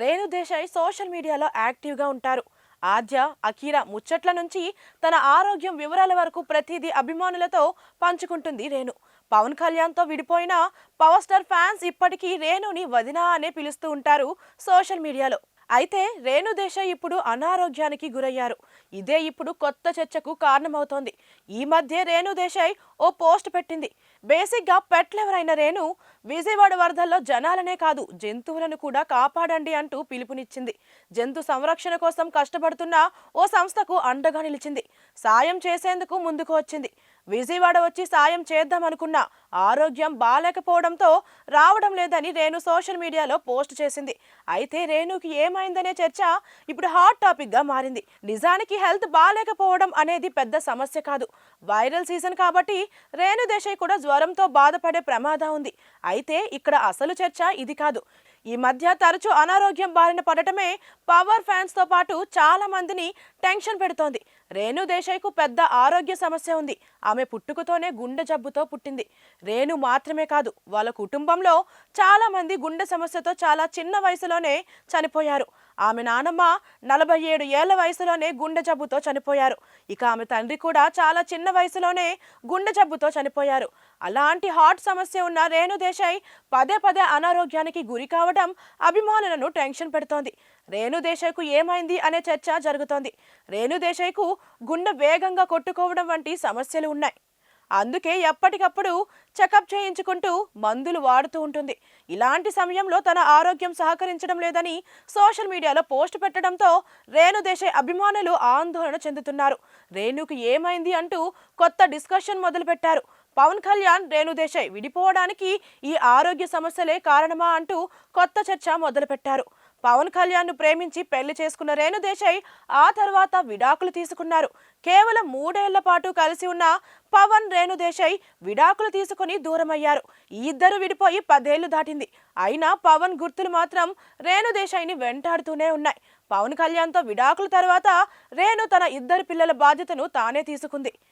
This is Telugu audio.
రేణు దేశాయ్ సోషల్ మీడియాలో యాక్టివ్గా ఉంటారు. ఆద్య, అఖీరా ముచ్చట్ల నుంచి తన ఆరోగ్యం వివరాల వరకు ప్రతిదీ అభిమానులతో పంచుకుంటుంది రేణు. పవన్ కళ్యాణ్తో విడిపోయిన పవర్ స్టార్ ఫ్యాన్స్ ఇప్పటికీ రేణుని వదినా అనే పిలుస్తూ ఉంటారు సోషల్ మీడియాలో. అయితే రేణు దేశాయ్ ఇప్పుడు అనారోగ్యానికి గురయ్యారు. ఇదే ఇప్పుడు కొత్త చర్చకు కారణమవుతోంది. ఈ మధ్య రేణు దేశాయ్ ఓ పోస్ట్ పెట్టింది. బేసిక్గా పెట్లెవరైన రేణు విజయవాడ వరదల్లో జనాలనే కాదు జంతువులను కూడా కాపాడండి అంటూ పిలుపునిచ్చింది. జంతు సంరక్షణ కోసం కష్టపడుతున్న ఓ సంస్థకు అండగా నిలిచింది. సాయం చేసేందుకు ముందుకు వచ్చింది. విజయవాడ వచ్చి సాయం చేద్దామనుకున్నా ఆరోగ్యం బాలేకపోవడంతో రావడం లేదని రేణు సోషల్ మీడియాలో పోస్ట్ చేసింది. అయితే రేణుకి ఏమైందనే చర్చ ఇప్పుడు హాట్ టాపిక్ గా మారింది. నిజానికి హెల్త్ బాలేకపోవడం అనేది పెద్ద సమస్య కాదు. వైరల్ సీజన్ కాబట్టి రేణు దేశాయ్ కూడా జ్వరంతో బాధపడే ప్రమాదం ఉంది. అయితే ఇక్కడ అసలు చర్చ ఇది కాదు. ఈ మధ్య తరచూ అనారోగ్యం బారిన పడటమే పవర్ ఫ్యాన్స్ తో పాటు చాలా మందిని టెన్షన్ పెడుతోంది. రేణు దేశాయ్కు పెద్ద ఆరోగ్య సమస్య ఉంది. ఆమె పుట్టుకతోనే గుండె జబ్బుతో పుట్టింది. రేణు మాత్రమే కాదు, వాళ్ళ కుటుంబంలో చాలా మంది గుండె సమస్యతో చాలా చిన్న వయసులోనే చనిపోయారు. ఆమె నానమ్మ 47 ఏళ్ల వయసులోనే గుండె జబ్బుతో చనిపోయారు. ఇక ఆమె తండ్రి కూడా చాలా చిన్న వయసులోనే గుండె జబ్బుతో చనిపోయారు. అలాంటి హార్ట్ సమస్య ఉన్న రేణు దేశాయ్ పదే పదే అనారోగ్యానికి గురి కావడం అభిమానులను టెన్షన్ పెడుతోంది. రేణు దేశాయ్కు ఏమైంది అనే చర్చ జరుగుతోంది. రేణు దేశాయ్కు గుండె వేగంగా కొట్టుకోవడం వంటి సమస్యలు ఉన్నాయి. అందుకే ఎప్పటికప్పుడు చెకప్ చేయించుకుంటూ మందులు వాడుతూ ఉంటుంది. ఇలాంటి సమయంలో తన ఆరోగ్యం సహకరించడం లేదని సోషల్ మీడియాలో పోస్ట్ పెట్టడంతో రేణు దేశాయ్ అభిమానులు ఆందోళన చెందుతున్నారు. రేణుకు ఏమైంది అంటూ కొత్త డిస్కషన్ మొదలుపెట్టారు. పవన్ కళ్యాణ్, రేణు దేశాయ్ విడిపోవడానికి ఈ ఆరోగ్య సమస్యలే కారణమా అంటూ కొత్త చర్చ మొదలుపెట్టారు. పవన్ కళ్యాణ్ను ప్రేమించి పెళ్లి చేసుకున్న రేణు దేశాయ్ ఆ తర్వాత విడాకులు తీసుకున్నారు. కేవలం 3 ఏళ్ల పాటు కలిసి ఉన్న పవన్, రేణు దేశాయ్ విడాకులు తీసుకుని దూరమయ్యారు. ఈ ఇద్దరు విడిపోయి 10 ఏళ్లు దాటింది. అయినా పవన్ గుర్తులు మాత్రం రేణు దేశాయ్ని వెంటాడుతూనే ఉన్నాయి. పవన్ కళ్యాణ్తో విడాకుల తర్వాత రేణు తన 2 పిల్లల బాధ్యతను తానే తీసుకుంది.